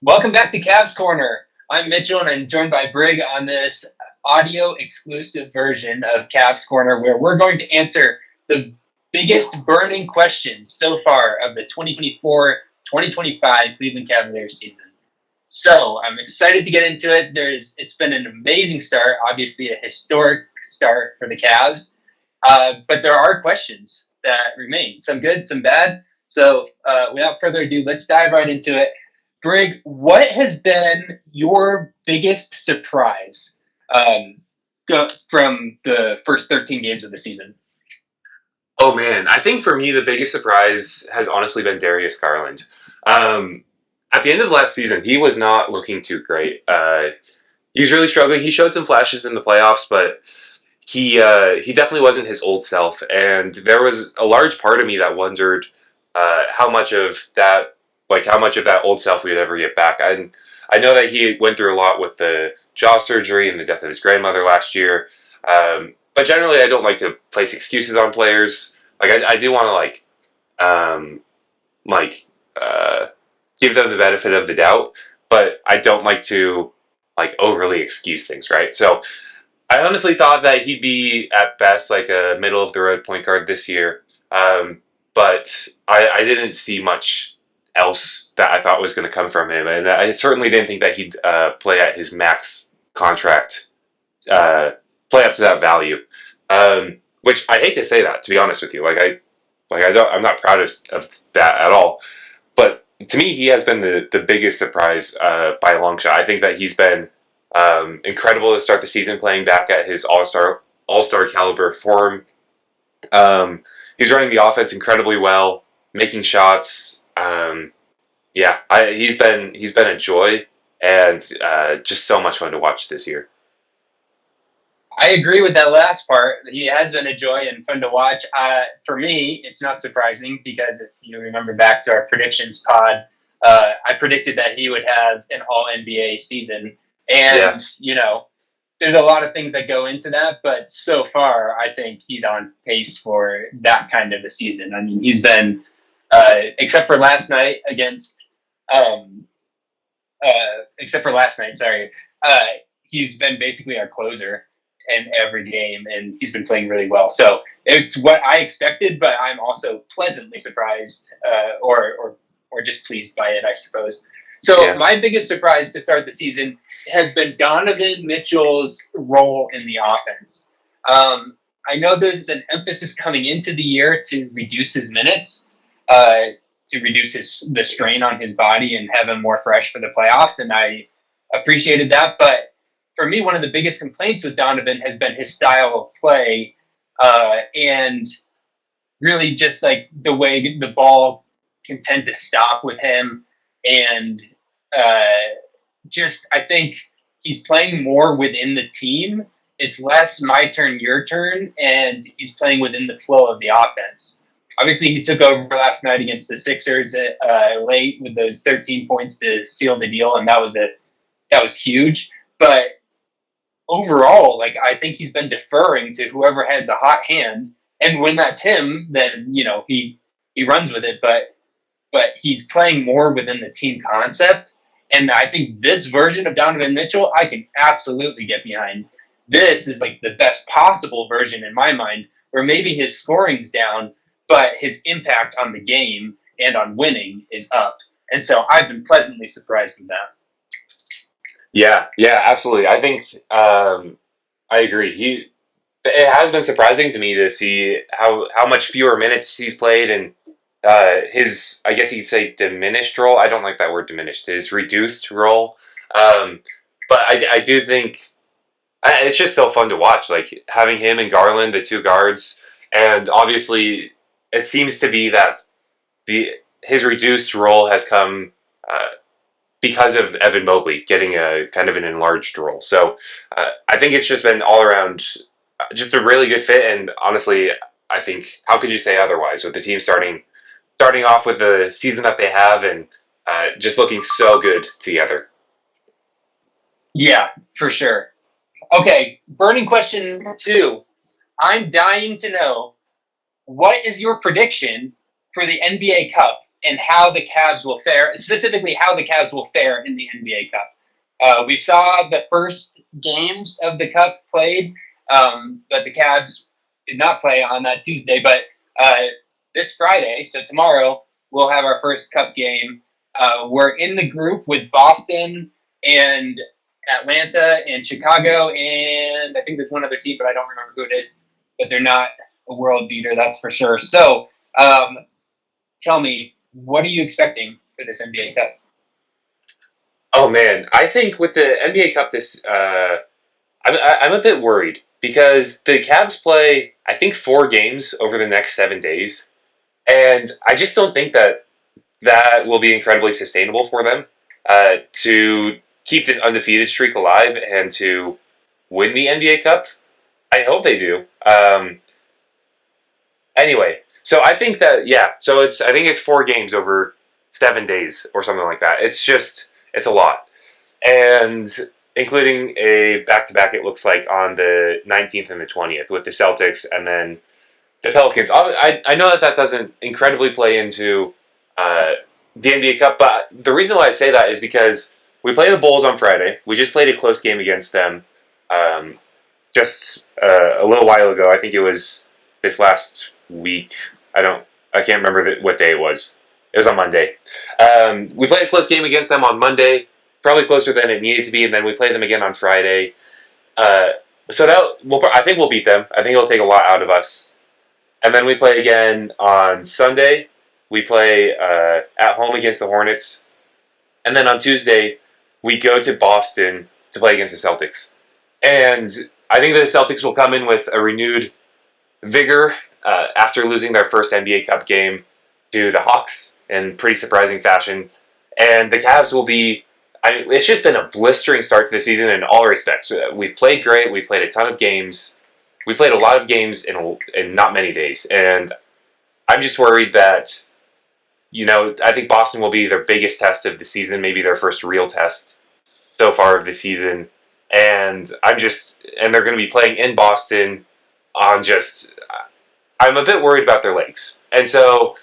Welcome back to Cavs Corner. I'm Mitchell, and I'm joined by Brig on this audio exclusive version of Cavs Corner, where we're going to answer the biggest burning questions so far of the 2024-2025 Cleveland Cavaliers season. So I'm excited to get into it. It's been an amazing start, obviously a historic start for the Cavs, but there are questions that remain, some good, some bad. So without further ado, let's dive right into it. Brig, what has been your biggest surprise from the first 13 games of the season? Oh man, I think for me the biggest surprise has honestly been Darius Garland. Um, at the end of last season, he was not looking too great. He was really struggling. He showed some flashes in the playoffs, but he definitely wasn't his old self. And there was a large part of me that wondered how much of that, how much of that old self we would ever get back. I know that he went through a lot with the jaw surgery and the death of his grandmother last year. But generally, I don't like to place excuses on players. I do want to um, like uh, give them the benefit of the doubt, but I don't like to overly excuse things, right? So I honestly thought that he'd be at best like a middle of the road point guard this year, but I didn't see much else that I thought was going to come from him, and I certainly didn't think that he'd play at his max contract, uh, play up to that value. Which I hate to say that, to be honest with you. I'm not proud of that at all. But to me, he has been the biggest surprise by a long shot. I think that he's been incredible to start the season, playing back at his all star caliber form. He's running the offense incredibly well, making shots. He's been a joy and just so much fun to watch this year. I agree with that last part. He has been a joy and fun to watch. For me, it's not surprising because if you remember back to our predictions pod, I predicted that he would have an All NBA season, Yeah, and there's a lot of things that go into that. But so far, I think he's on pace for that kind of a season. I mean, he's been, except for last night against, um, except for last night, sorry, uh, he's been basically our closer in every game, and he's been playing really well. So it's what I expected, but I'm also pleasantly surprised, or just pleased by it, I suppose. So yeah. my biggest surprise to start the season has been Donovan Mitchell's role in the offense. I know there's an emphasis coming into the year to reduce his minutes, uh, to reduce the strain on his body and have him more fresh for the playoffs, and I appreciated that. But for me, one of the biggest complaints with Donovan has been his style of play, and really just like the way the ball can tend to stop with him, and uh, just I think he's playing more within the team. It's less my turn, your turn, and he's playing within the flow of the offense. Obviously, he took over last night against the Sixers late with those 13 points to seal the deal, and that was huge. But overall, like I think he's been deferring to whoever has the hot hand, and when that's him, then he runs with it. But he's playing more within the team concept, and I think this version of Donovan Mitchell, I can absolutely get behind. This is like the best possible version in my mind, where maybe his scoring's down, but his impact on the game and on winning is up. And so I've been pleasantly surprised with that. Yeah, yeah, absolutely. I think I agree. It has been surprising to me to see how much fewer minutes he's played and his, I guess you could say, diminished role. I don't like that word diminished. His reduced role. Um, but I do think it's just so fun to watch. Like having him and Garland, the two guards, and obviously it seems to be that the his reduced role has come. Because of Evan Mobley getting a kind of an enlarged role. So I think it's just been all around just a really good fit. And honestly, I think how could you say otherwise with the team starting off with the season that they have and just looking so good together. Yeah, for sure. Okay, burning question two. I'm dying to know, what is your prediction for the NBA Cup and how the Cavs will fare, specifically how the Cavs will fare in the NBA Cup. We saw the first games of the Cup played, but the Cavs did not play on that Tuesday. But this Friday, so tomorrow, we'll have our first Cup game. We're in the group with Boston and Atlanta and Chicago, and I think there's one other team, but I don't remember who it is. But they're not a world beater, that's for sure. So tell me, what are you expecting for this NBA Cup? Oh man, I think with the NBA Cup I'm a bit worried because the Cavs play I think 4 games over the next 7 days, and I just don't think that will be incredibly sustainable for them to keep this undefeated streak alive and to win the NBA Cup. I hope they do. Anyway, so I think that so I think it's 4 games over 7 days or something like that. It's a lot, and including a back to back. It looks like on the 19th and the 20th with the Celtics, and then the Pelicans. I know that doesn't incredibly play into the NBA Cup, but the reason why I say that is because we play the Bulls on Friday. We just played a close game against them just a little while ago. I think it was this last week. I can't remember what day it was. It was on Monday. We played a close game against them on Monday, probably closer than it needed to be, and then we played them again on Friday. So I think we'll beat them. I think it'll take a lot out of us. And then we play again on Sunday. We play at home against the Hornets. And then on Tuesday, we go to Boston to play against the Celtics. And I think the Celtics will come in with a renewed vigor after losing their first NBA Cup game to the Hawks in pretty surprising fashion. And the Cavs will be... it's just been a blistering start to the season in all respects. We've played great. We've played a ton of games. We played a lot of games in not many days. And I'm just worried that, I think Boston will be their biggest test of the season, maybe their first real test so far of the season. And they're going to be playing in Boston I'm a bit worried about their legs. And so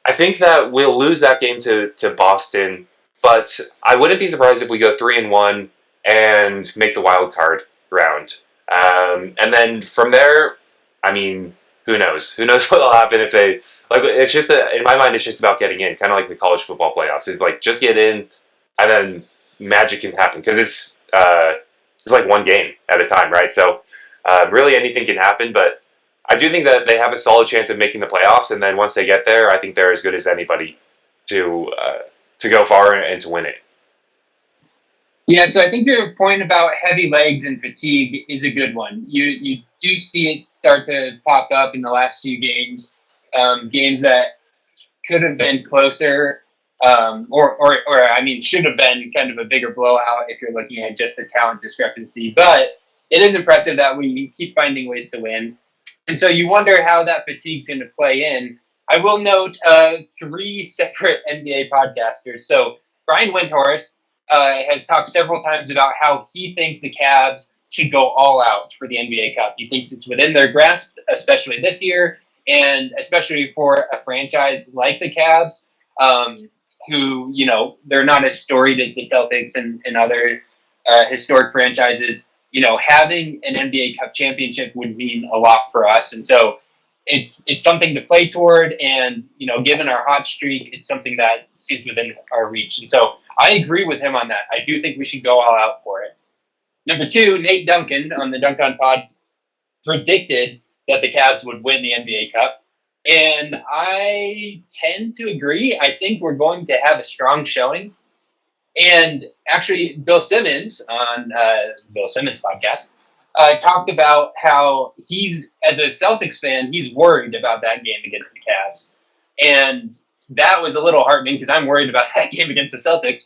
I think that we'll lose that game to Boston, but I wouldn't be surprised if we go 3-1 and make the wild card round. And then from there, who knows? Who knows what will happen if they it's just in my mind, it's just about getting in, kind of like the college football playoffs. It's like just get in, and then magic can happen because it's just like one game at a time, right? So really anything can happen, but I do think that they have a solid chance of making the playoffs, and then once they get there, I think they're as good as anybody to go far and to win it. Yeah, so I think your point about heavy legs and fatigue is a good one. You do see it start to pop up in the last few games, games that could have been closer, should have been kind of a bigger blowout if you're looking at just the talent discrepancy. But it is impressive that we keep finding ways to win. And so you wonder how that fatigue's going to play in. I will note 3 separate NBA podcasters. So Brian Windhorst has talked several times about how he thinks the Cavs should go all out for the NBA Cup. He thinks it's within their grasp, especially this year, and especially for a franchise like the Cavs, who, they're not as storied as the Celtics and other historic franchises. Having an NBA Cup championship would mean a lot for us. And so it's something to play toward. And, given our hot streak, it's something that sits within our reach. And so I agree with him on that. I do think we should go all out for it. Number 2, Nate Duncan on the Dunk On Pod predicted that the Cavs would win the NBA Cup. And I tend to agree. I think we're going to have a strong showing. And actually, Bill Simmons on Bill Simmons' podcast talked about how he's, as a Celtics fan, he's worried about that game against the Cavs. And that was a little heartening because I'm worried about that game against the Celtics.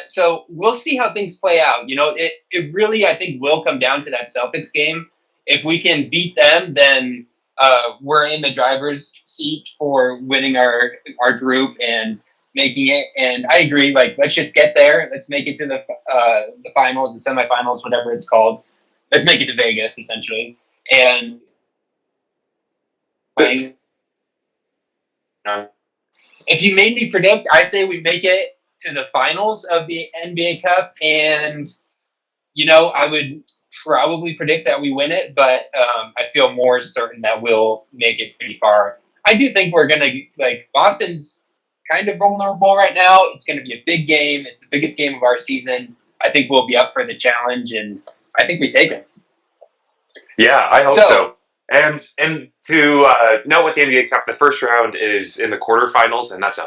So we'll see how things play out. It really, I think, will come down to that Celtics game. If we can beat them, then we're in the driver's seat for winning our group and making it. And I agree, let's just get there. Let's make it to the finals, the semifinals, whatever it's called. Let's make it to Vegas, essentially. And if you made me predict, I say we make it to the finals of the NBA Cup, and I would probably predict that we win it, but I feel more certain that we'll make it pretty far. I do think we're gonna Boston's kind of vulnerable right now. It's gonna be a big game. It's the biggest game of our season. I think we'll be up for the challenge, and I think we take it. Yeah, I hope So so. And to know what the NBA Cup, the first round is in the quarterfinals, and that's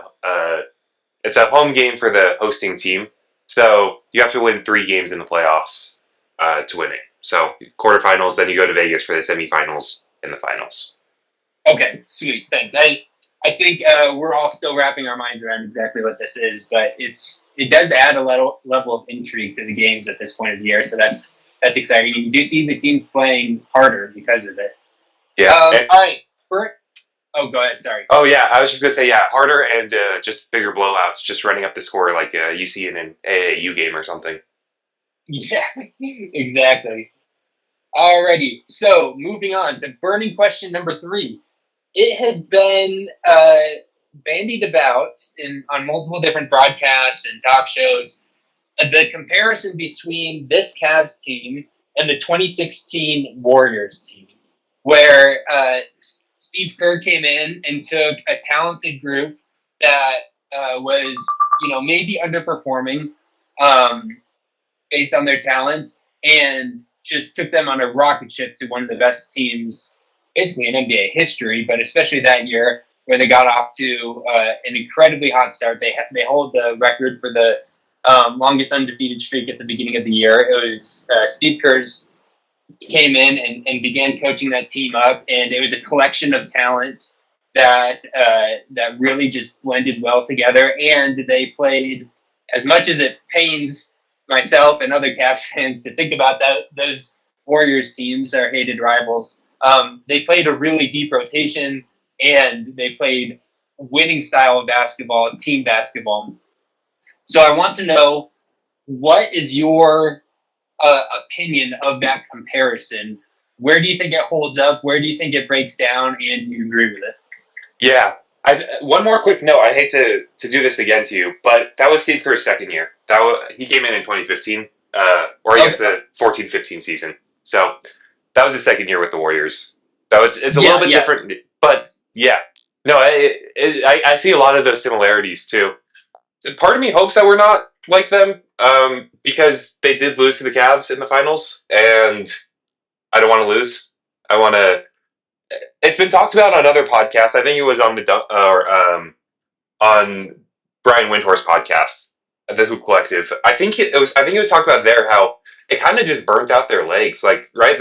it's a home game for the hosting team. So you have to win 3 games in the playoffs to win it. So quarterfinals, then you go to Vegas for the semifinals and the finals. okay, sweet, thanks. I think we're all still wrapping our minds around exactly what this is, but it does add a level of intrigue to the games at this point of the year. So that's exciting. And you do see the teams playing harder because of it. Yeah. All right, Bert. Oh, go ahead. Sorry. Oh yeah, I was just gonna say yeah, harder and just bigger blowouts, just running up the score like you see in an AAU game or something. Yeah, exactly. Alrighty. So moving on to burning question number 3. It has been bandied about on multiple different broadcasts and talk shows. The comparison between this Cavs team and the 2016 Warriors team, where Steve Kerr came in and took a talented group that was, maybe underperforming based on their talent, and just took them on a rocket ship to one of the best teams, basically in NBA history, but especially that year where they got off to an incredibly hot start. They hold the record for the longest undefeated streak at the beginning of the year. It was Steve Kerr's came in and began coaching that team up, and it was a collection of talent that really just blended well together. And they played, as much as it pains myself and other Cavs fans to think about that, those Warriors teams, our hated rivals, they played a really deep rotation, and they played winning style of basketball, team basketball. So I want to know, what is your opinion of that comparison? Where do you think it holds up? Where do you think it breaks down? And do you agree with it? Yeah. One more quick note. I hate to do this again to you, but that was Steve Kerr's second year. He came in 2015, or I guess the 14-15 season. So that was his second year with the Warriors. So it's a little bit different, but yeah. No, I see a lot of those similarities too. Part of me hopes that we're not like them, because they did lose to the Cavs in the finals, and I don't want to lose. I want to. It's been talked about on other podcasts. I think it was on on Brian Windhorst's podcast, the Hoop Collective. I think it was. I think it was talked about there how it kind of just burnt out their legs. Like, right,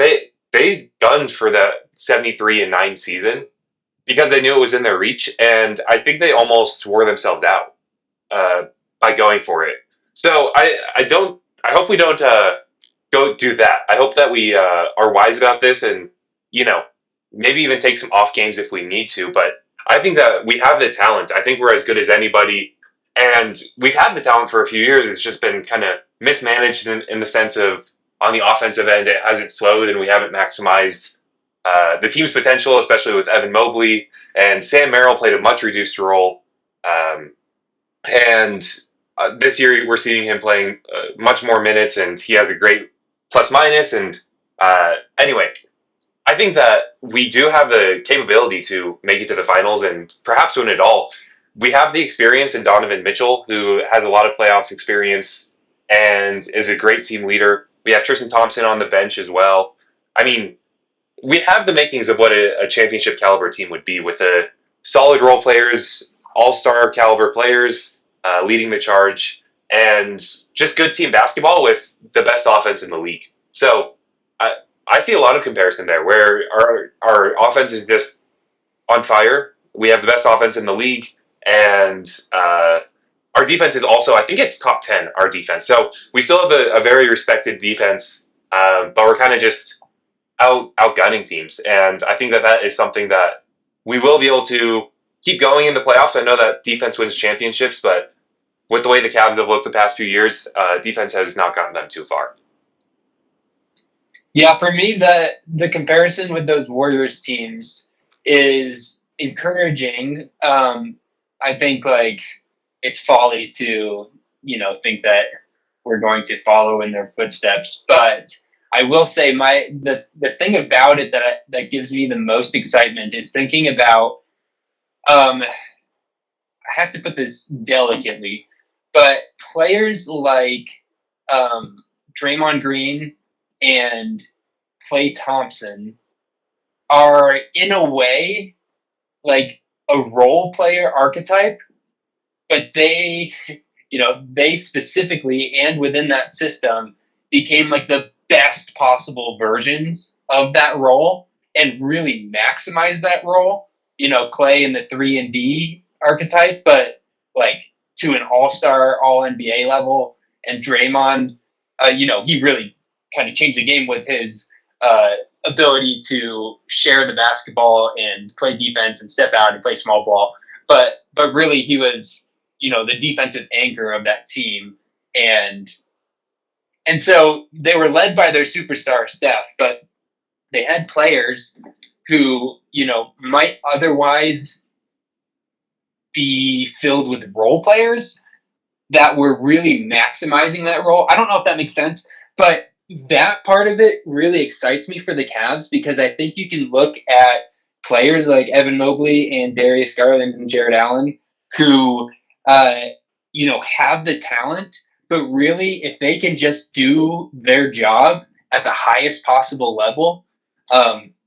they gunned for the 73-9 season because they knew it was in their reach, and I think they almost wore themselves out by going for it. So I hope we don't go do that. I hope that we are wise about this, and maybe even take some off games if we need to. But I think that we have the talent. I think we're as good as anybody, and we've had the talent for a few years. It's just been kind of mismanaged in the sense of on the offensive end, it hasn't flowed, and we haven't maximized the team's potential, especially with Evan Mobley, and Sam Merrill played a much reduced role. And this year we're seeing him playing much more minutes, and he has a great plus minus. And anyway, I think that we do have the capability to make it to the finals and perhaps win it all. We have the experience in Donovan Mitchell, who has a lot of playoff experience and is a great team leader. We have Tristan Thompson on the bench as well. I mean, we have the makings of what a championship caliber team would be, with a solid role players, all-star caliber players leading the charge, and just good team basketball with the best offense in the league. So I see a lot of comparison there, where our offense is just on fire. We have the best offense in the league, and our defense is also, I think it's top 10, our defense. So we still have a very respected defense, but we're kind of just outgunning teams. And I think that is something that we will be able to keep going in the playoffs. I know that defense wins championships, but with the way the Cavs have looked the past few years, defense has not gotten them too far. Yeah, for me, the comparison with those Warriors teams is encouraging, I think like it's folly to think that we're going to follow in their footsteps. But I will say the thing about it that gives me the most excitement is thinking about. I have to put this delicately, but players like Draymond Green and Klay Thompson are in a way like a role player archetype, but they specifically and within that system became like the best possible versions of that role and really maximized that role. Clay in the 3 and D archetype, but like to an all-star, all NBA level, and Draymond, he really kind of changed the game with his ability to share the basketball and play defense and step out and play small ball. But really, he was the defensive anchor of that team, and so they were led by their superstar Steph, but they had players who might otherwise be filled with role players that were really maximizing that role. I don't know if that makes sense, but that part of it really excites me for the Cavs because I think you can look at players like Evan Mobley and Darius Garland and Jared Allen who, have the talent, but really, if they can just do their job at the highest possible level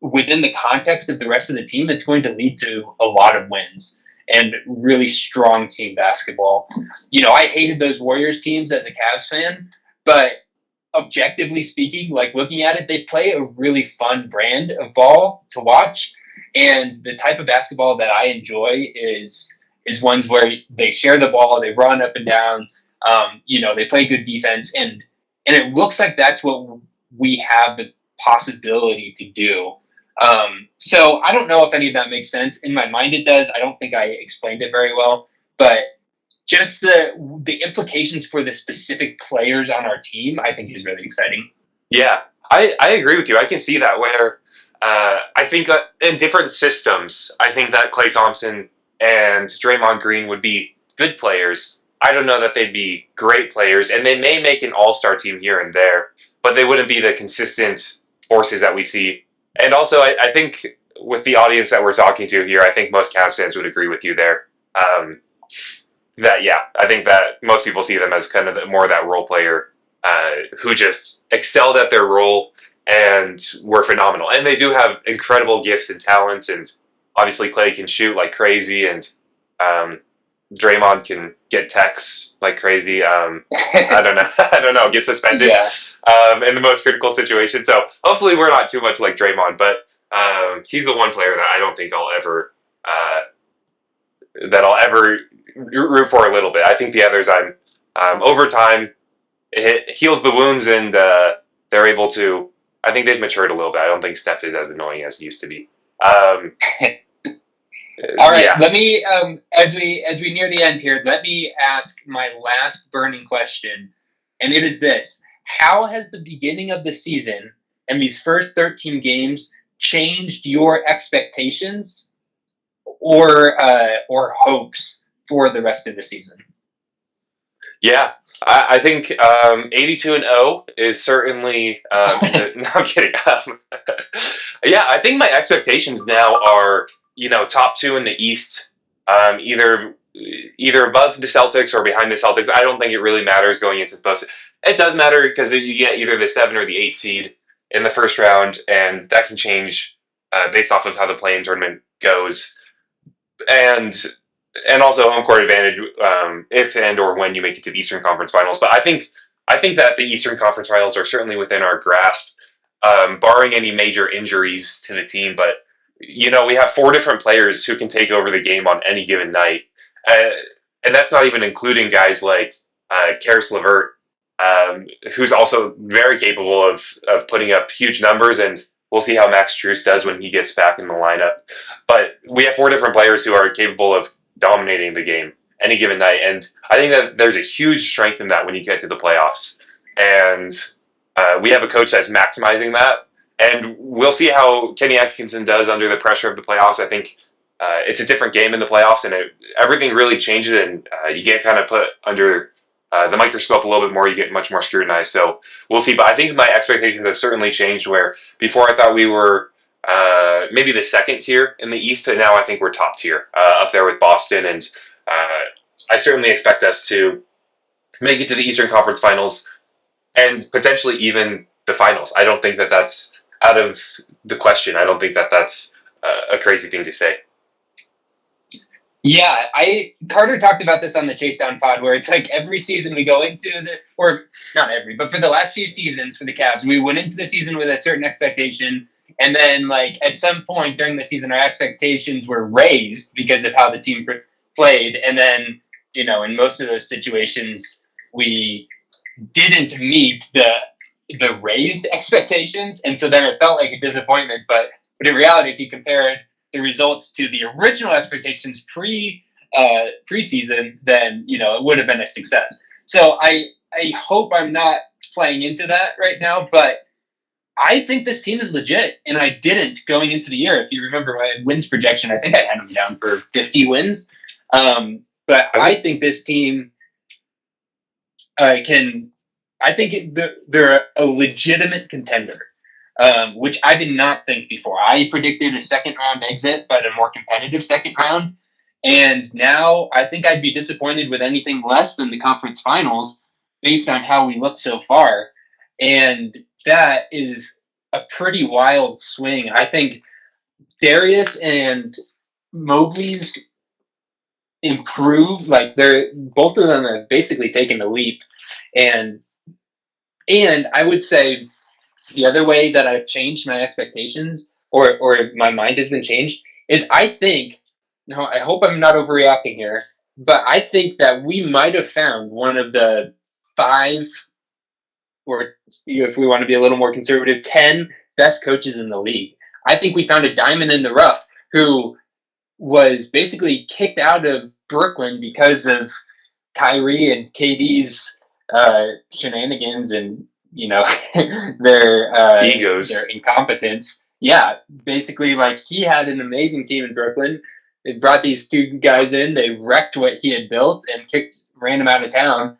within the context of the rest of the team, it's going to lead to a lot of wins and really strong team basketball. I hated those Warriors teams as a Cavs fan, but objectively speaking, like looking at it, they play a really fun brand of ball to watch. And the type of basketball that I enjoy is ones where they share the ball, they run up and down, they play good defense, and it looks like that's what we have the possibility to do. So I don't know if any of that makes sense. In my mind, it does. I don't think I explained it very well, but just the implications for the specific players on our team, I think is really exciting. Yeah, I agree with you. I can see that where I think that in different systems, I think that Klay Thompson and Draymond Green would be good players. I don't know that they'd be great players, and they may make an all-star team here and there, but they wouldn't be the consistent forces that we see. And also, I think with the audience that we're talking to here, I think most Cavs fans would agree with you there. I think that most people see them as kind of more of that role player who just excelled at their role and were phenomenal. And they do have incredible gifts and talents, and obviously Klay can shoot like crazy, and Draymond can get texts like crazy. I don't know. I don't know. Get suspended in the most critical situation. So hopefully we're not too much like Draymond, but he's the one player that I don't think I'll ever root for a little bit. I think the others, over time, it heals the wounds, and they're able to. I think they've matured a little bit. I don't think Steph is as annoying as he used to be. All right, yeah. Let me as we near the end here, let me ask my last burning question, and it is this: how has the beginning of the season and these first 13 games changed your expectations or hopes for the rest of the season? Yeah, I think 82-0 is certainly. No, I'm kidding. Yeah, I think my expectations now are top two in the East, either above the Celtics or behind the Celtics. I don't think it really matters going into the post. It does matter because you get either the 7 or the 8 seed in the first round, and that can change based off of how the play-in tournament goes, and also home court advantage if and or when you make it to the Eastern Conference Finals. But I think that the Eastern Conference Finals are certainly within our grasp, barring any major injuries to the team. But we have 4 different players who can take over the game on any given night, and that's not even including guys like Karis LeVert, who's also very capable of putting up huge numbers, and we'll see how Max Strus does when he gets back in the lineup. But we have 4 different players who are capable of dominating the game any given night, and I think that there's a huge strength in that when you get to the playoffs. And we have a coach that's maximizing that, and we'll see how Kenny Atkinson does under the pressure of the playoffs. I think it's a different game in the playoffs, and everything really changes, and you get kind of put under the microscope a little bit more. You get much more scrutinized. So we'll see. But I think my expectations have certainly changed. Where before I thought we were maybe the second tier in the East, and now I think we're top tier, up there with Boston, and I certainly expect us to make it to the Eastern Conference Finals and potentially even the finals. I don't think that that's out of the question. I don't think that that's a crazy thing to say. Yeah, Carter talked about this on the Chase Down pod, where it's like every season we go into or not every, but for the last few seasons for the Cavs, we went into the season with a certain expectation, and then like at some point during the season, our expectations were raised because of how the team played, and then in most of those situations we didn't meet the raised expectations, and so then it felt like a disappointment. But in reality, if you compare the results to the original expectations preseason, then it would have been a success. So I hope I'm not playing into that right now, but I think this team is legit, and I didn't going into the year. If you remember my wins projection, I think I had them down for 50 wins. But I think this team can. I think they're a legitimate contender, which I did not think before. I predicted a second round exit, but a more competitive second round. And now I think I'd be disappointed with anything less than the conference finals based on how we look so far. And that is a pretty wild swing. I think Darius and Mobley's improved. Like both of them have basically taken a leap. And I would say the other way that I've changed my expectations or my mind has been changed is I think, now I hope I'm not overreacting here, but I think that we might have found one of the 5, or if we want to be a little more conservative, 10 best coaches in the league. I think we found a diamond in the rough who was basically kicked out of Brooklyn because of Kyrie and KD's shenanigans and their Egos, their incompetence. Yeah, basically, like he had an amazing team in Brooklyn. They brought these 2 guys in. They wrecked what he had built and ran him out of town.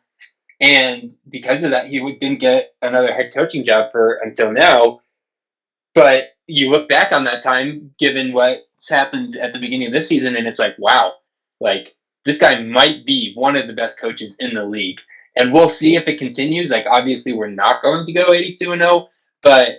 And because of that, he didn't get another head coaching job until now. But you look back on that time, given what's happened at the beginning of this season, and it's like, wow, like this guy might be one of the best coaches in the league. And we'll see if it continues. Like, obviously, we're not going to go 82-0, but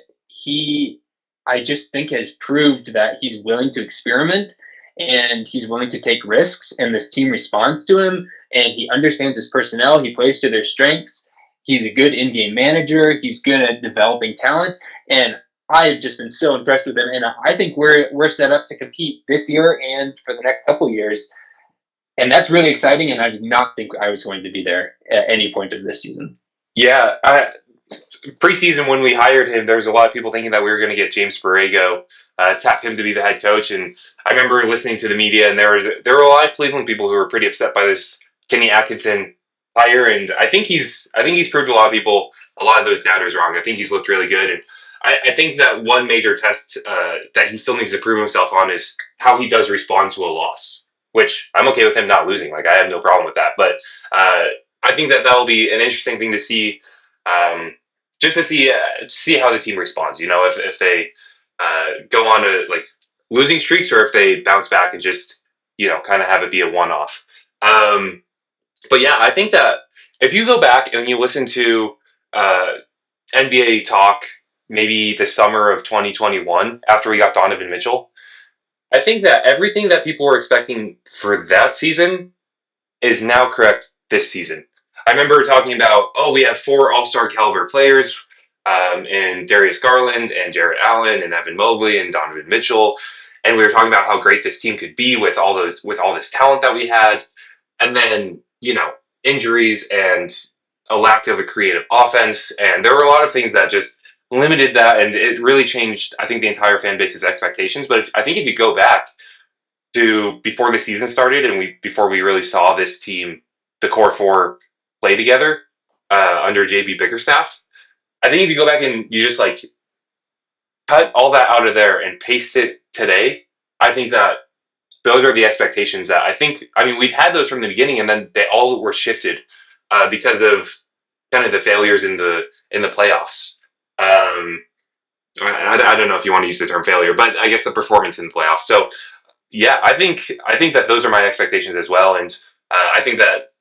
I just think, has proved that he's willing to experiment and he's willing to take risks. And this team responds to him, and he understands his personnel. He plays to their strengths. He's a good in-game manager. He's good at developing talent. And I've just been so impressed with him. And I think we're set up to compete this year and for the next couple of years. And that's really exciting, and I did not think I was going to be there at any point of this season. Yeah, preseason when we hired him, there was a lot of people thinking that we were going to get James Borrego, tap him to be the head coach. And I remember listening to the media, and there were a lot of Cleveland people who were pretty upset by this Kenny Atkinson hire. And I think he's proved a lot of people, a lot of those doubters wrong. I think he's looked really good, and I think that one major test that he still needs to prove himself on is how he does respond to a loss. Which I'm okay with him not losing. Like, I have no problem with that. But I think that will be an interesting thing to see, just to see how the team responds. If they go on to like losing streaks, or if they bounce back and just kind of have it be a one-off. But yeah, I think that if you go back and you listen to NBA talk, maybe the summer of 2021 after we got Donovan Mitchell, I think that everything that people were expecting for that season is now correct this season. I remember talking about, we have 4 all-star caliber players in Darius Garland and Jarrett Allen and Evan Mobley and Donovan Mitchell, and we were talking about how great this team could be with all this talent that we had, and then injuries and a lack of a creative offense, and there were a lot of things that just limited that, and it really changed, I think, the entire fan base's expectations. But I think if you go back to before the season started and before we really saw this team, the core 4, play together under JB Bickerstaff, I think if you go back and you just like cut all that out of there and paste it today, I think that those are the expectations that I think. I mean, we've had those from the beginning, and then they all were shifted because of kind of the failures in the playoffs. I don't know if you want to use the term failure, but I guess the performance in the playoffs. So yeah, I think that those are my expectations as well, and I think that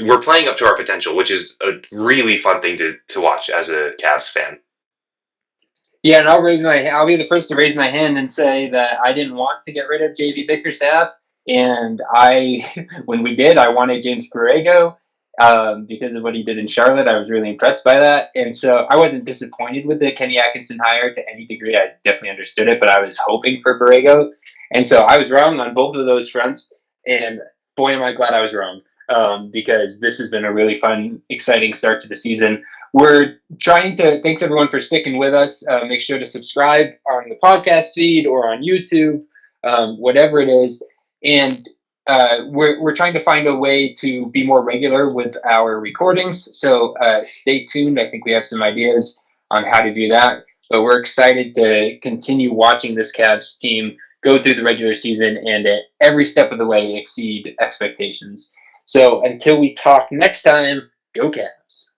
we're playing up to our potential, which is a really fun thing to watch as a Cavs fan. Yeah, and I'll be the person to raise my hand and say that I didn't want to get rid of JV Bickerstaff, and when we did, I wanted James Borrego because of what he did in Charlotte. I was really impressed by that, and so I wasn't disappointed with the Kenny Atkinson hire to any degree. I definitely understood it, but I was hoping for Borrego, and so I was wrong on both of those fronts. And boy, am I glad I was wrong because this has been a really fun, exciting start to the season. We're trying to thanks everyone for sticking with us. Make sure to subscribe on the podcast feed or on YouTube, whatever it is. And we're trying to find a way to be more regular with our recordings. So stay tuned. I think we have some ideas on how to do that. But we're excited to continue watching this Cavs team go through the regular season and at every step of the way exceed expectations. So until we talk next time, go Cavs.